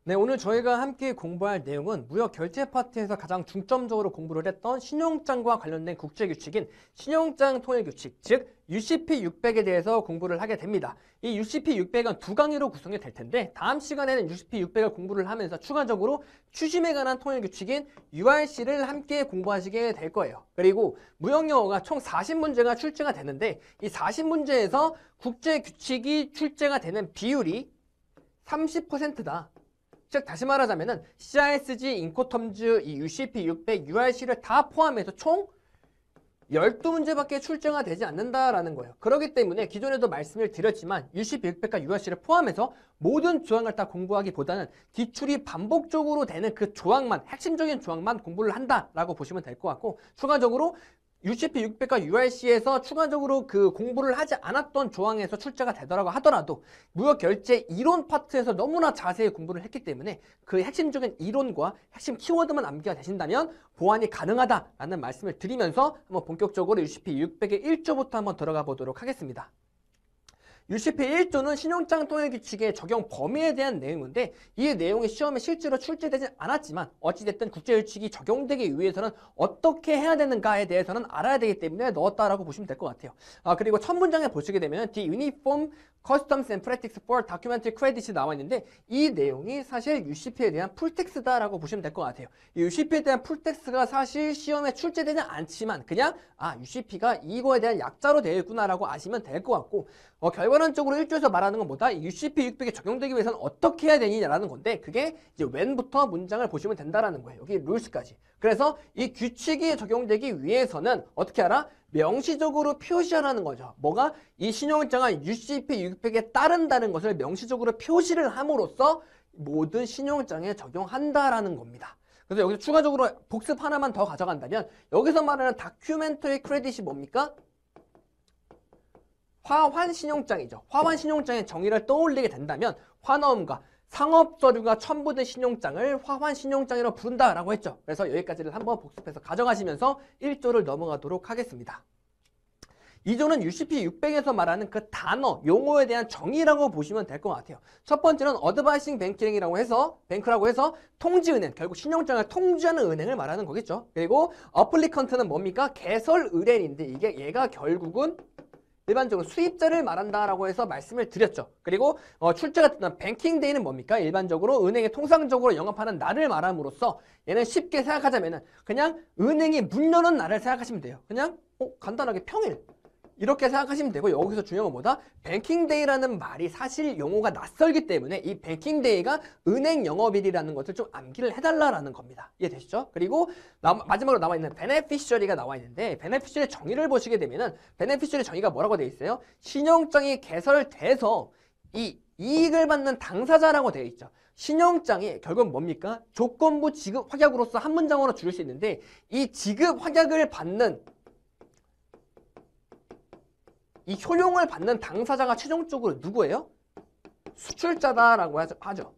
네, 오늘 저희가 함께 공부할 내용은 무역 결제 파트에서 가장 중점적으로 공부를 했던 신용장과 관련된 국제규칙인 신용장 통일규칙, 즉 UCP 600에 대해서 공부를 하게 됩니다. 이 UCP 600은 두 강의로 구성이 될 텐데 다음 시간에는 UCP 600을 공부를 하면서 추가적으로 추심에 관한 통일규칙인 URC를 함께 공부하시게 될 거예요. 그리고 무역영어가 총 40문제가 출제가 되는데 이 40문제에서 국제규칙이 출제가 되는 비율이 30%다. 즉 다시 말하자면은 CISG, 인코텀즈, 이 UCP 600, URC를 다 포함해서 총 12문제밖에 출제가 되지 않는다라는 거예요. 그렇기 때문에 기존에도 말씀을 드렸지만 UCP 600과 URC를 포함해서 모든 조항을 다 공부하기보다는 기출이 반복적으로 되는 그 조항만, 핵심적인 조항만 공부를 한다라고 보시면 될 것 같고, 추가적으로 UCP 600과 URC에서 추가적으로 그 공부를 하지 않았던 조항에서 출제가 되더라고 하더라도 무역 결제 이론 파트에서 너무나 자세히 공부를 했기 때문에 그 핵심적인 이론과 핵심 키워드만 암기가 되신다면 보완이 가능하다라는 말씀을 드리면서 한번 본격적으로 UCP 600의 1조부터 한번 들어가 보도록 하겠습니다. UCP 1조는 신용장 통일규칙의 적용 범위에 대한 내용인데 이 내용이 시험에 실제로 출제되지 않았지만 어찌됐든 국제규칙이 적용되기 위해서는 어떻게 해야 되는가에 대해서는 알아야 되기 때문에 넣었다라고 보시면 될 것 같아요. 그리고 첫 문장에 보시게 되면 The Uniform Customs and Practice for Documentary Credit이 나와 있는데 이 내용이 사실 UCP에 대한 풀텍스트다라고 보시면 될 것 같아요. 이 UCP에 대한 풀텍스트가 사실 시험에 출제되지 않지만 그냥 UCP가 이거에 대한 약자로 되어 있구나라고 아시면 될 것 같고 결과론적으로 1조에서 말하는 건 뭐다? UCP 600이 적용되기 위해서는 어떻게 해야 되느냐라는 건데 그게 이제 when부터 문장을 보시면 된다라는 거예요. 여기 룰스까지. 그래서 이 규칙이 적용되기 위해서는 어떻게 하라? 명시적으로 표시하라는 거죠. 뭐가? 이 신용장은 UCP 600에 따른다는 것을 명시적으로 표시를 함으로써 모든 신용장에 적용한다라는 겁니다. 그래서 여기서 추가적으로 복습 하나만 더 가져간다면 여기서 말하는 다큐멘터리 크레딧이 뭡니까? 화환 신용장이죠. 화환 신용장의 정의를 떠올리게 된다면 환어음과 상업서류가 첨부된 신용장을 화환 신용장이라고 부른다라고 했죠. 그래서 여기까지를 한번 복습해서 가져가시면서 1조를 넘어가도록 하겠습니다. 2조는 UCP 600에서 말하는 그 단어, 용어에 대한 정의라고 보시면 될 것 같아요. 첫 번째는 어드바이싱 뱅킹이라고 해서 통지은행, 결국 신용장을 통지하는 은행을 말하는 거겠죠. 그리고 어플리컨트는 뭡니까? 개설 의뢰인인데 이게 얘가 결국은 일반적으로 수입자를 말한다라고 해서 말씀을 드렸죠. 그리고 출제가 됐던 뱅킹데이는 뭡니까? 일반적으로 은행에 통상적으로 영업하는 날을 말함으로써 얘는 쉽게 생각하자면은 그냥 은행이 문 여는 날을 생각하시면 돼요. 그냥 간단하게 평일 이렇게 생각하시면 되고 여기서 중요한 건 뭐다? 뱅킹데이라는 말이 사실 용어가 낯설기 때문에 이 뱅킹데이가 은행 영업일이라는 것을 좀 암기를 해달라는 겁니다. 이해되시죠? 그리고 마지막으로 나와있는 베네피셔리가 나와 있는데 베네피셔리 정의를 보시게 되면은 베네피셔리 정의가 뭐라고 되어 있어요? 신용장이 개설돼서 이 이익을 받는 당사자라고 되어 있죠. 신용장이 결국 뭡니까? 조건부 지급 확약으로서 한 문장으로 줄일 수 있는데 이 지급 확약을 받는 이 효용을 받는 당사자가 최종적으로 누구예요? 수출자다라고 하죠.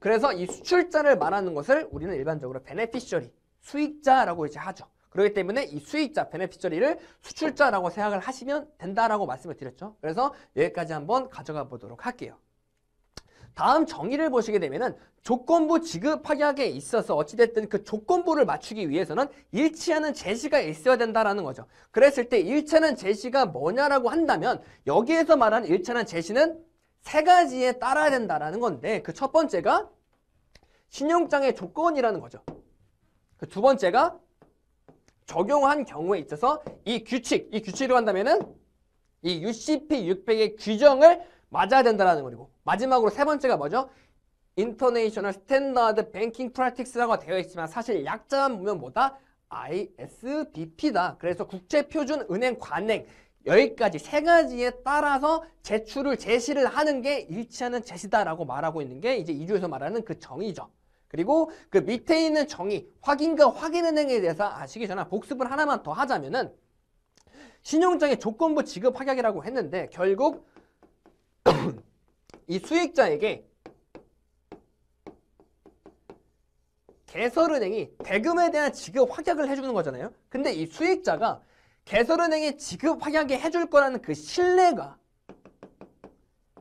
그래서 이 수출자를 말하는 것을 우리는 일반적으로 베네피셔리, 수익자라고 이제 하죠. 그렇기 때문에 이 수익자, 베네피셔리를 수출자라고 생각을 하시면 된다라고 말씀을 드렸죠. 그래서 여기까지 한번 가져가 보도록 할게요. 다음 정의를 보시게 되면은 조건부 지급 확약에 있어서 어찌됐든 그 조건부를 맞추기 위해서는 일치하는 제시가 있어야 된다라는 거죠. 그랬을 때 일치하는 제시가 뭐냐라고 한다면 여기에서 말하는 일치하는 제시는 세 가지에 따라야 된다라는 건데 그 첫 번째가 신용장의 조건이라는 거죠. 그 두 번째가 적용한 경우에 있어서 이 규칙으로 한다면은 이 UCP 600의 규정을 맞아야 된다는 거고 마지막으로 세 번째가 뭐죠? International Standard Banking Practice라고 되어 있지만 사실 약자만 보면 뭐다? ISBP다. 그래서 국제표준은행 관행 여기까지 세 가지에 따라서 제시를 하는 게 일치하는 제시다라고 말하고 있는 게 이제 2조에서 말하는 그 정의죠. 그리고 그 밑에 있는 정의 확인과 확인은행에 대해서 아시기 전에 복습을 하나만 더 하자면은 신용장의 조건부 지급 확약이라고 했는데 결국 이 수익자에게 개설은행이 대금에 대한 지급 확약을 해주는 거잖아요. 근데 이 수익자가 개설은행이 지급 확약에 해줄 거라는 그 신뢰가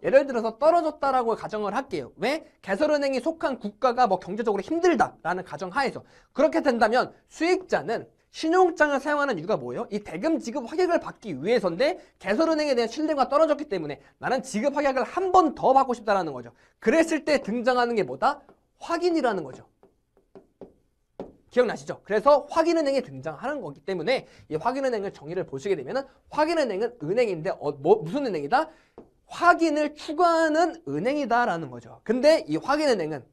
예를 들어서 떨어졌다라고 가정을 할게요. 왜? 개설은행이 속한 국가가 뭐 경제적으로 힘들다라는 가정하에서 그렇게 된다면 수익자는 신용장을 사용하는 이유가 뭐예요? 이 대금 지급 확약을 받기 위해서인데 개설은행에 대한 신뢰가 떨어졌기 때문에 나는 지급 확약을 한 번 더 받고 싶다라는 거죠. 그랬을 때 등장하는 게 뭐다? 확인이라는 거죠. 기억나시죠? 그래서 확인은행이 등장하는 거기 때문에 이 확인은행을 정의를 보시게 되면은 확인은행은 은행인데 무슨 은행이다? 확인을 추구하는 은행이다라는 거죠. 근데 이 확인은행은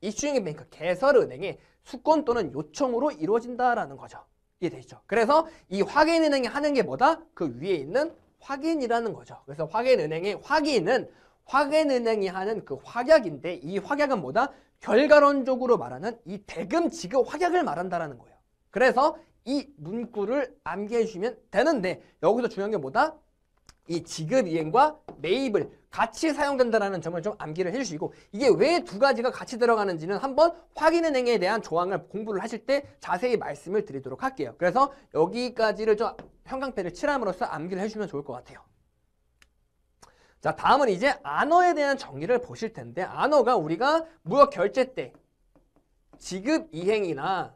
이슈잉 뱅크 개설은행의 수권 또는 요청으로 이루어진다라는 거죠. 이해되시죠? 그래서 이 확인은행이 하는 게 뭐다? 그 위에 있는 확인이라는 거죠. 그래서 확인은행의 확인은 확인은행이 하는 그 확약인데 이 확약은 뭐다? 결과론적으로 말하는 이 대금 지급 확약을 말한다라는 거예요. 그래서 이 문구를 암기해 주시면 되는데 여기서 중요한 게 뭐다? 이 지급 이행과 매입을 같이 사용된다는 점을 좀 암기를 해주시고 이게 왜 두 가지가 같이 들어가는지는 한번 확인은행에 대한 조항을 공부를 하실 때 자세히 말씀을 드리도록 할게요. 그래서 여기까지를 좀 형광펜을 칠함으로써 암기를 해주시면 좋을 것 같아요. 자, 다음은 이제 안어에 대한 정의를 보실 텐데 안어가 우리가 무역 결제 때 지급 이행이나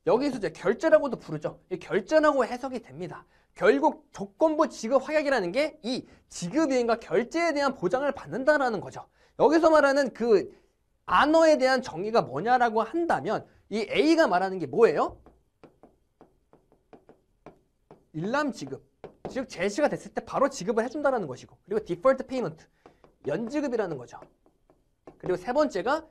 여기서 이제 결제라고도 부르죠. 이 결제라고 해석이 됩니다. 결국 조건부 지급 확약이라는 게 이 지급 이행과 결제에 대한 보장을 받는다라는 거죠. 여기서 말하는 그 안어에 대한 정의가 뭐냐라고 한다면 이 A가 말하는 게 뭐예요? 일람 지급. 즉 제시가 됐을 때 바로 지급을 해준다는 것이고 그리고 deferred payment, 연지급이라는 거죠. 그리고 세 번째가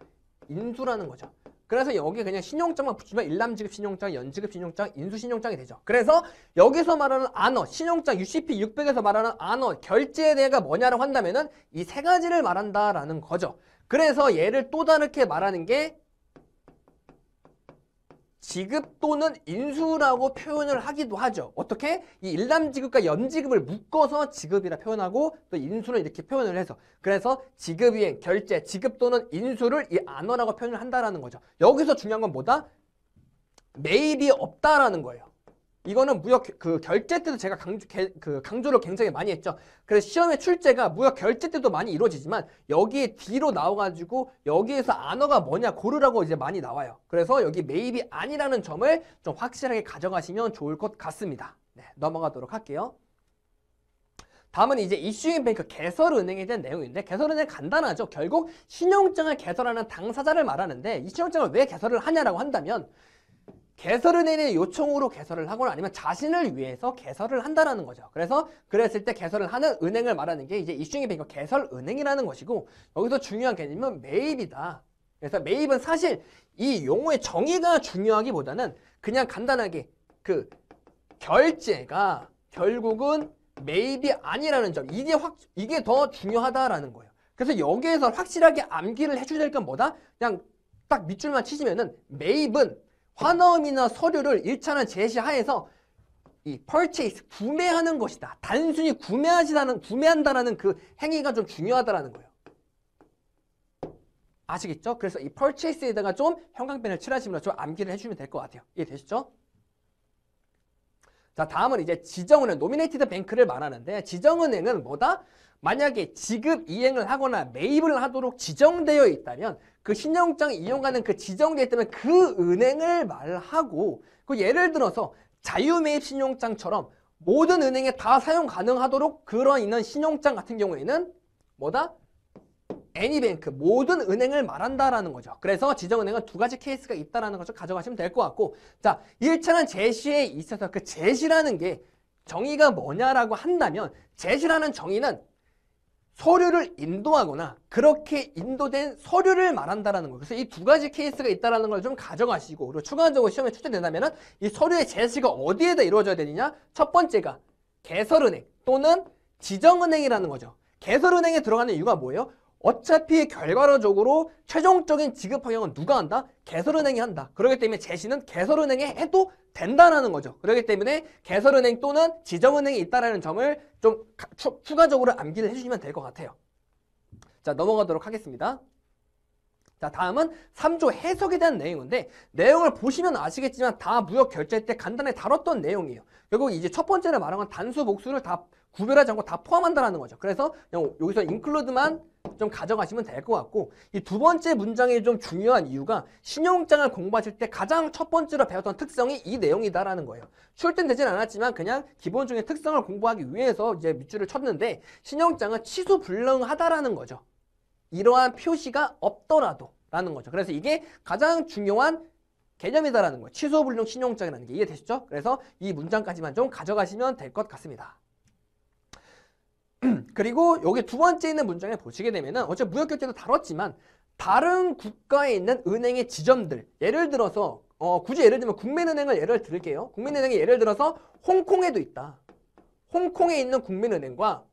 인수라는 거죠. 그래서 여기 그냥 신용장만 붙이면 일람지급 신용장, 연지급 신용장, 인수신용장이 되죠. 그래서 여기서 말하는 안어, 신용장 UCP 600에서 말하는 안어, 결제에 대해가 뭐냐라고 한다면은 이 세 가지를 말한다라는 거죠. 그래서 얘를 또 다르게 말하는 게 지급 또는 인수라고 표현을 하기도 하죠. 어떻게? 이 일람지급과 연지급을 묶어서 지급이라 표현하고 또 인수는 이렇게 표현을 해서 그래서 지급이행, 결제, 지급 또는 인수를 이 안어라고 표현을 한다라는 거죠. 여기서 중요한 건 뭐다? 매입이 없다라는 거예요. 이거는 무역 그 결제 때도 제가 강조를 굉장히 많이 했죠. 그래서 시험의 출제가 무역 결제 때도 많이 이루어지지만 여기에 D로 나와가지고 여기에서 안어가 뭐냐 고르라고 이제 많이 나와요. 그래서 여기 매입이 아니라는 점을 좀 확실하게 가져가시면 좋을 것 같습니다. 네, 넘어가도록 할게요. 다음은 이제 이슈잉 뱅크 개설은행에 대한 내용인데 개설은행 간단하죠. 결국 신용장을 개설하는 당사자를 말하는데 이 신용장을 왜 개설을 하냐라고 한다면 개설은행의 요청으로 개설을 하거나 아니면 자신을 위해서 개설을 한다라는 거죠. 그래서 그랬을 때 개설을 하는 은행을 말하는 게 이제 이슈잉 뱅크 개설은행이라는 것이고 여기서 중요한 개념은 매입이다. 그래서 매입은 사실 이 용어의 정의가 중요하기보다는 그냥 간단하게 그 결제가 결국은 매입이 아니라는 점 이게 더 중요하다라는 거예요. 그래서 여기에서 확실하게 암기를 해줘야 될 건 뭐다? 그냥 딱 밑줄만 치시면은 매입은 환원이나 서류를 1차는 제시하에서 이 purchase, 구매하는 것이다. 단순히 구매한다라는 그 행위가 좀 중요하다라는 거예요. 아시겠죠? 그래서 이 purchase에다가 좀 형광펜을 칠하시면서 좀 암기를 해주시면 될 것 같아요. 이해되시죠? 자, 다음은 이제 지정은행, nominated bank를 말하는데 지정은행은 뭐다? 만약에 지급 이행을 하거나 매입을 하도록 지정되어 있다면 그 신용장 이용하는 그 지정되어 있다면 그 은행을 말하고 그 예를 들어서 자유매입 신용장처럼 모든 은행에 다 사용 가능하도록 그런 있는 신용장 같은 경우에는 뭐다? 애니뱅크, 모든 은행을 말한다라는 거죠. 그래서 지정은행은 두 가지 케이스가 있다라는 것을 가져가시면 될 것 같고 자, 1차는 제시에 있어서 그 제시라는 게 정의가 뭐냐라고 한다면 제시라는 정의는 서류를 인도하거나 그렇게 인도된 서류를 말한다라는 거예요. 그래서 이 두 가지 케이스가 있다라는 걸 좀 가져가시고 그리고 추가적으로 시험에 출제된다면 이 서류의 제시가 어디에다 이루어져야 되느냐? 첫 번째가 개설은행 또는 지정은행이라는 거죠. 개설은행에 들어가는 이유가 뭐예요? 어차피 결과론적으로 최종적인 지급 방향은 누가 한다? 개설은행이 한다. 그렇기 때문에 제시는 개설은행에 해도 된다라는 거죠. 그렇기 때문에 개설은행 또는 지정은행이 있다라는 점을 좀 추가적으로 암기를 해주시면 될 것 같아요. 자, 넘어가도록 하겠습니다. 자, 다음은 3조 해석에 대한 내용인데 내용을 보시면 아시겠지만 다 무역 결제 때 간단히 다뤘던 내용이에요. 결국 이제 첫 번째로 말한 건 단수 복수를 다 구별하지 않고 다 포함한다라는 거죠. 그래서 그냥 여기서 include만 좀 가져가시면 될 것 같고, 이 두 번째 문장이 좀 중요한 이유가 신용장을 공부하실 때 가장 첫 번째로 배웠던 특성이 이 내용이다라는 거예요. 출전되진 않았지만 그냥 기본적인 특성을 공부하기 위해서 이제 밑줄을 쳤는데, 신용장은 취소 불능하다라는 거죠. 이러한 표시가 없더라도 라는 거죠. 그래서 이게 가장 중요한 개념이다라는 거예요. 취소 불능 신용장이라는 게 이해되시죠? 그래서 이 문장까지만 좀 가져가시면 될 것 같습니다. 그리고 여기 두 번째 있는 문장에 보시게 되면은 어차피 무역결제도 다뤘지만 다른 국가에 있는 은행의 지점들, 예를 들어서 굳이 예를 들면 국민은행을 예를 들게요. 국민은행이 예를 들어서 홍콩에도 있다. 홍콩에 있는 국민은행과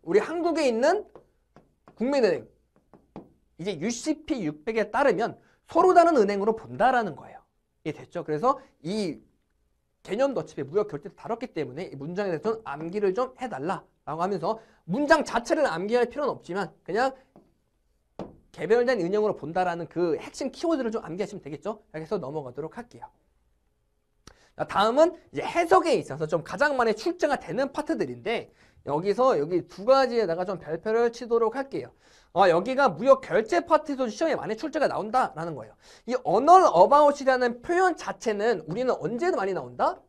우리 한국에 있는 국민은행, 이제 UCP 600에 따르면 서로 다른 은행으로 본다라는 거예요. 이게 됐죠? 그래서 이 개념도 어차피 무역결제도 다뤘기 때문에 이 문장에 대해서는 암기를 좀 해달라라고 하면서, 문장 자체를 암기할 필요는 없지만 그냥 개별된 은행으로 본다라는 그 핵심 키워드를 좀 암기하시면 되겠죠? 그래서 넘어가도록 할게요. 자, 다음은 이제 해석에 있어서 좀 가장 많이 출제가 되는 파트들인데, 여기서 여기 두 가지에다가 좀 별표를 치도록 할게요. 여기가 무역 결제 파트에서 시험에 많이 출제가 나온다라는 거예요. 이 언어 어바웃이라는 표현 자체는 우리는 언제도 많이 나온다?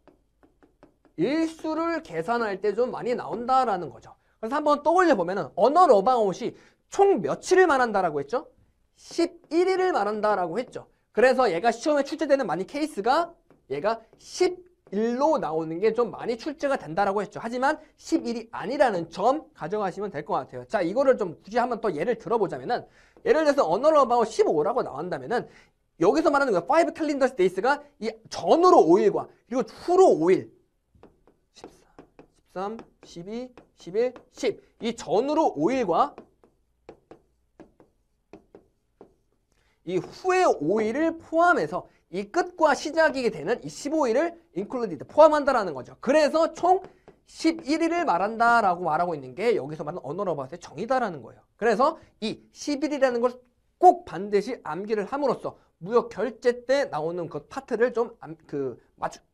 일수를 계산할 때 좀 많이 나온다라는 거죠. 그래서 한번 떠올려 보면은 언어 어바웃이 총 며칠을 말한다라고 했죠? 11일을 말한다라고 했죠. 그래서 얘가 시험에 출제되는 많이 케이스가 얘가 10일로 나오는 게 좀 많이 출제가 된다라고 했죠. 하지만 10일이 아니라는 점 가져가시면 될 것 같아요. 자, 이거를 좀 굳이 한번 또 예를 들어보자면은, 예를 들어서 언어 어바웃 15라고 나온다면은 여기서 말하는 거 5 캘린더 데이스가 이 전으로 5일과 그리고 후로 5일, 14, 13, 12, 11, 10 이 전으로 5일과 이 후의 5일을 포함해서 이 끝과 시작이 되는 이 15일을 included 포함한다라는 거죠. 그래서 총 11일을 말한다라고 말하고 있는 게 여기서 말하는 언어 어바웃의 정의다라는 거예요. 그래서 이 11일이라는 걸 꼭 반드시 암기를 함으로써 무역 결제 때 나오는 그 파트를 좀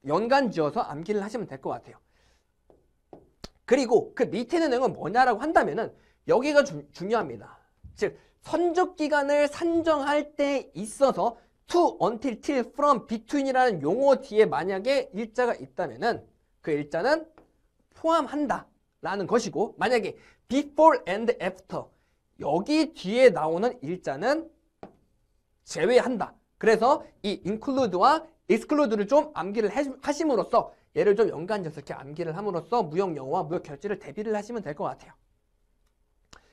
연관 지어서 암기를 하시면 될 것 같아요. 그리고 그 밑에 있는 내용은 뭐냐라고 한다면은 여기가 중요합니다. 즉 선적 기간을 산정할 때 있어서 to, until, till, from, between이라는 용어 뒤에 만약에 일자가 있다면은 그 일자는 포함한다 라는 것이고, 만약에 before and after 여기 뒤에 나오는 일자는 제외한다. 그래서 이 include와 exclude를 좀 암기를 하심으로써 얘를 좀 연관지어서 이렇게 암기를 함으로써 무역 영어와 무역 결제를 대비를 하시면 될 것 같아요.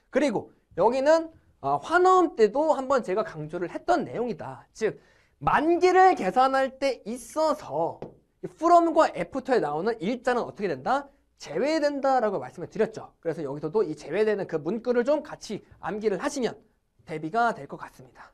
그리고 여기는 환어음 때도 한번 제가 강조를 했던 내용이다. 즉 만기를 계산할 때 있어서 from과 after에 나오는 일자는 어떻게 된다? 제외된다라고 말씀을 드렸죠. 그래서 여기서도 이 제외되는 그 문구를 좀 같이 암기를 하시면 대비가 될 것 같습니다.